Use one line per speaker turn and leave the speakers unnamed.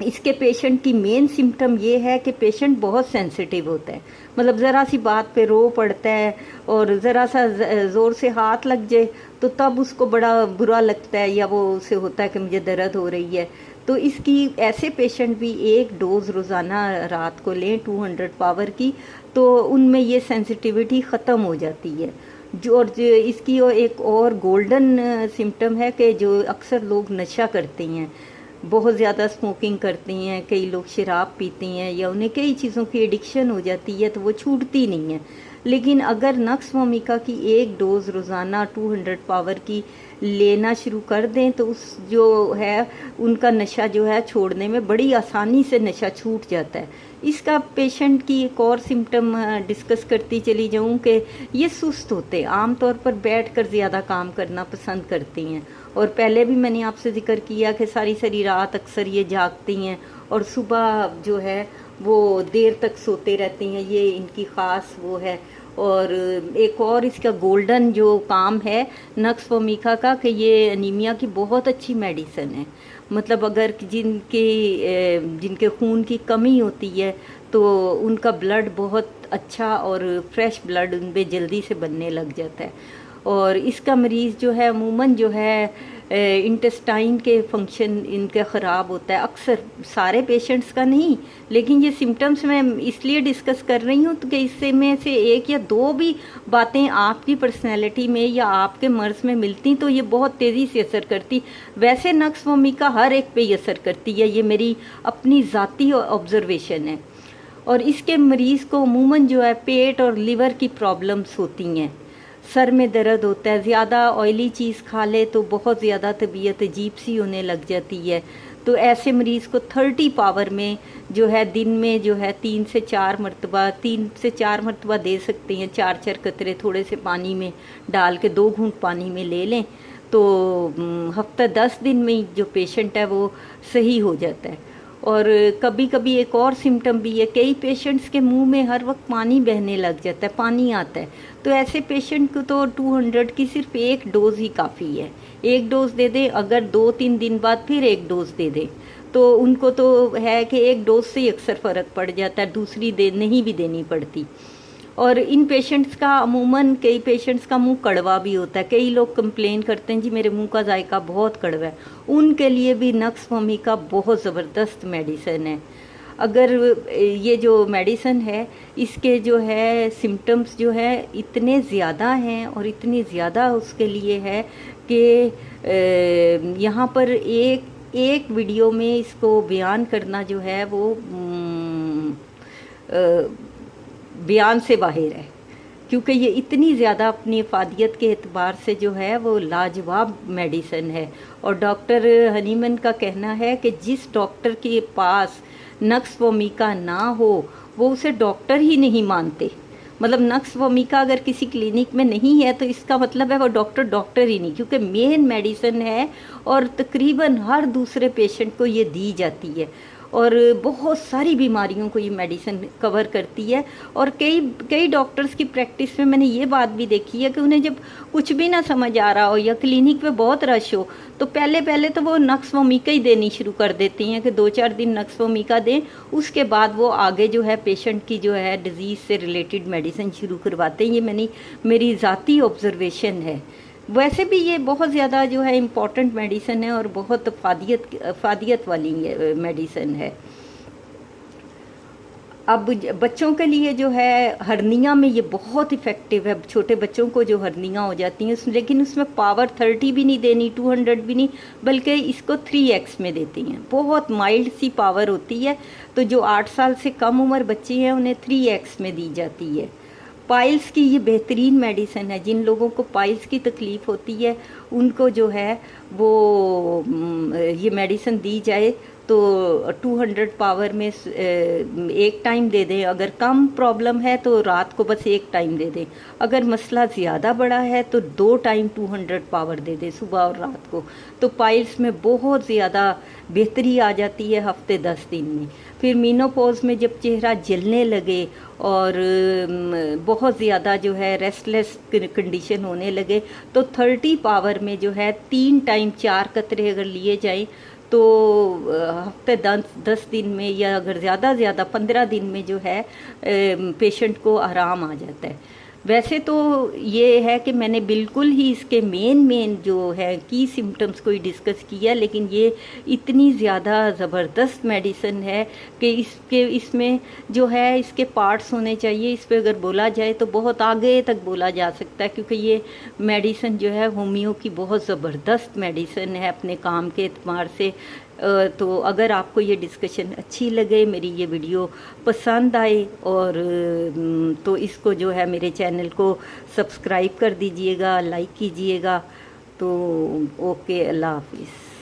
اس کے پیشنٹ کی مین سمٹم یہ ہے کہ پیشنٹ بہت سینسیٹیو ہوتا ہے، مطلب ذرا سی بات پہ رو پڑتا ہے، اور ذرا سا زور سے ہاتھ لگ جائے تو تب اس کو بڑا برا لگتا ہے، یا وہ اسے ہوتا ہے کہ مجھے درد ہو رہی ہے۔ تو اس کی ایسے پیشنٹ بھی ایک ڈوز روزانہ رات کو لیں 200 پاور کی، تو ان میں یہ سینسیٹیوٹی ختم ہو جاتی ہے۔ اور اس کی ایک اور گولڈن سمٹم ہے کہ جو اکثر لوگ نشہ کرتے ہیں، بہت زیادہ اسموکنگ کرتی ہیں، کئی لوگ شراب پیتی ہیں، یا انہیں کئی چیزوں کی ایڈکشن ہو جاتی ہے تو وہ چھوٹتی نہیں ہے، لیکن اگر نقص ومیکا کی ایک ڈوز روزانہ 200 پاور کی لینا شروع کر دیں تو اس جو ہے ان کا نشہ جو ہے چھوڑنے میں بڑی آسانی سے نشہ چھوٹ جاتا ہے۔ اس کا پیشنٹ کی ایک اور سمٹم ڈسکس کرتی چلی جاؤں کہ یہ سست ہوتے، عام طور پر بیٹھ کر زیادہ کام کرنا پسند کرتی ہیں، اور پہلے بھی میں نے آپ سے ذکر کیا کہ ساری ساری رات اکثر یہ جاگتی ہیں اور صبح جو ہے وہ دیر تک سوتے رہتی ہیں، یہ ان کی خاص وہ ہے۔ اور ایک اور اس کا گولڈن جو کام ہے نقص ومیکا کا کہ یہ انیمیا کی بہت اچھی میڈیسن ہے، مطلب اگر جن کے خون کی کمی ہوتی ہے تو ان کا بلڈ بہت اچھا اور فریش بلڈ ان پہ جلدی سے بننے لگ جاتا ہے۔ اور اس کا مریض جو ہے عموماً جو ہے انٹسٹائن کے فنکشن ان کا خراب ہوتا ہے، اکثر سارے پیشنٹس کا نہیں، لیکن یہ سمٹمز میں اس لیے ڈسکس کر رہی ہوں کہ اس میں سے ایک یا دو بھی باتیں آپ کی پرسنالٹی میں یا آپ کے مرض میں ملتی تو یہ بہت تیزی سے اثر کرتی۔ ویسے نقص ومیکا ہر ایک پہ ہی اثر کرتی ہے، یہ میری اپنی ذاتی آبزرویشن ہے۔ اور اس کے مریض کو عموماً جو ہے پیٹ اور لیور کی پرابلمز ہوتی ہیں، سر میں درد ہوتا ہے، زیادہ آئلی چیز کھا لے تو بہت زیادہ طبیعت عجیب سی ہونے لگ جاتی ہے، تو ایسے مریض کو 30 پاور میں جو ہے دن میں جو ہے 3 سے 4 مرتبہ دے سکتے ہیں، 4 قطرے تھوڑے سے پانی میں ڈال کے 2 گھونٹ پانی میں لے لیں تو ہفتہ 10 دن میں جو پیشنٹ ہے وہ صحیح ہو جاتا ہے۔ اور کبھی کبھی ایک اور سمٹم بھی ہے، کئی پیشنٹس کے منہ میں ہر وقت پانی بہنے لگ جاتا ہے، پانی آتا ہے، تو ایسے پیشنٹ کو تو 200 کی صرف ایک ڈوز ہی کافی ہے، ایک ڈوز دے دیں، اگر 2-3 دن بعد پھر ایک ڈوز دے دیں تو ان کو تو ہے کہ ایک ڈوز سے ہی اکثر فرق پڑ جاتا ہے، دوسری نہیں بھی دینی پڑتی۔ اور ان پیشنٹس کا عموماً کئی پیشنٹس کا منہ کڑوا بھی ہوتا ہے، کئی لوگ کمپلین کرتے ہیں جی میرے منہ کا ذائقہ بہت کڑوا ہے، ان کے لیے بھی نقص ومیکا بہت زبردست میڈیسن ہے۔ اگر یہ جو میڈیسن ہے اس کے جو ہے سمٹمز جو ہے اتنے زیادہ ہیں اور اتنی زیادہ اس کے لیے ہے کہ یہاں پر ایک ویڈیو میں اس کو بیان کرنا جو ہے وہ بیان سے باہر ہے، کیونکہ یہ اتنی زیادہ اپنی افادیت کے اعتبار سے جو ہے وہ لاجواب میڈیسن ہے۔ اور ڈاکٹر ہنیمن کا کہنا ہے کہ جس ڈاکٹر کے پاس نقص ومیکا نہ ہو وہ اسے ڈاکٹر ہی نہیں مانتے، مطلب نقص ومیکا اگر کسی کلینک میں نہیں ہے تو اس کا مطلب ہے وہ ڈاکٹر ہی نہیں، کیونکہ مین میڈیسن ہے اور تقریباً ہر دوسرے پیشنٹ کو یہ دی جاتی ہے، اور بہت ساری بیماریوں کو یہ میڈیسن کور کرتی ہے۔ اور کئی ڈاکٹرز کی پریکٹس میں نے یہ بات بھی دیکھی ہے کہ انہیں جب کچھ بھی نہ سمجھ آ رہا ہو یا کلینک میں بہت رش ہو تو پہلے تو وہ نقص ومیکا ہی دینی شروع کر دیتی ہیں کہ 2-4 دن نقص ومیکا دیں، اس کے بعد وہ آگے جو ہے پیشنٹ کی جو ہے ڈیزیز سے ریلیٹڈ میڈیسن شروع کرواتے ہیں۔ یہ میری ذاتی آبزرویشن ہے۔ ویسے بھی یہ بہت زیادہ جو ہے امپورٹنٹ میڈیسن ہے اور بہت افادیت والی میڈیسن ہے۔ اب بچوں کے لیے جو ہے ہرنیا میں یہ بہت افیکٹو ہے، چھوٹے بچوں کو جو ہرنیا ہو جاتی ہیں لیکن اس میں پاور 30 بھی نہیں دینی، 200 بھی نہیں، بلکہ اس کو 3x میں دیتی ہیں، بہت مائلڈ سی پاور ہوتی ہے، تو جو 8 سال سے کم عمر بچے ہیں انہیں 3x میں دی جاتی ہے۔ پائلز کی یہ بہترین میڈیسن ہے، جن لوگوں کو پائلز کی تکلیف ہوتی ہے ان کو جو ہے وہ یہ میڈیسن دی جائے تو 200 پاور میں ایک ٹائم دے دیں، اگر کم پرابلم ہے تو رات کو بس ایک ٹائم دے دیں، اگر مسئلہ زیادہ بڑا ہے تو 2 ٹائم 200 پاور دے دیں صبح اور رات کو، تو پائلز میں بہت زیادہ بہتری آ جاتی ہے ہفتے 10 دن میں۔ پھر مینوپوز میں جب چہرہ جلنے لگے اور بہت زیادہ جو ہے ریسٹ لیس کنڈیشن ہونے لگے تو 30 پاور میں جو ہے 3 ٹائم 4 قطرے اگر لیے جائیں تو ہفتے 10 دن میں یا اگر زیادہ 15 دن میں جو ہے پیشنٹ کو آرام آ جاتا ہے۔ ویسے تو یہ ہے کہ میں نے بالکل ہی اس کے مین جو ہے کی سمٹمز کو ہی ڈسکس کیا، لیکن یہ اتنی زیادہ زبردست میڈیسن ہے کہ اس میں جو ہے اس کے پارٹس ہونے چاہیے۔ اس پہ اگر بولا جائے تو بہت آگے تک بولا جا سکتا ہے، کیونکہ یہ میڈیسن جو ہے ہومیو کی بہت زبردست میڈیسن ہے اپنے کام کے اعتبار سے۔ تو اگر آپ کو یہ ڈسکشن اچھی لگے، میری یہ ویڈیو پسند آئے، اور تو اس کو جو ہے میرے چینل کو سبسکرائب کر دیجئے گا، لائک کیجئے گا۔ تو اوکے، اللہ حافظ۔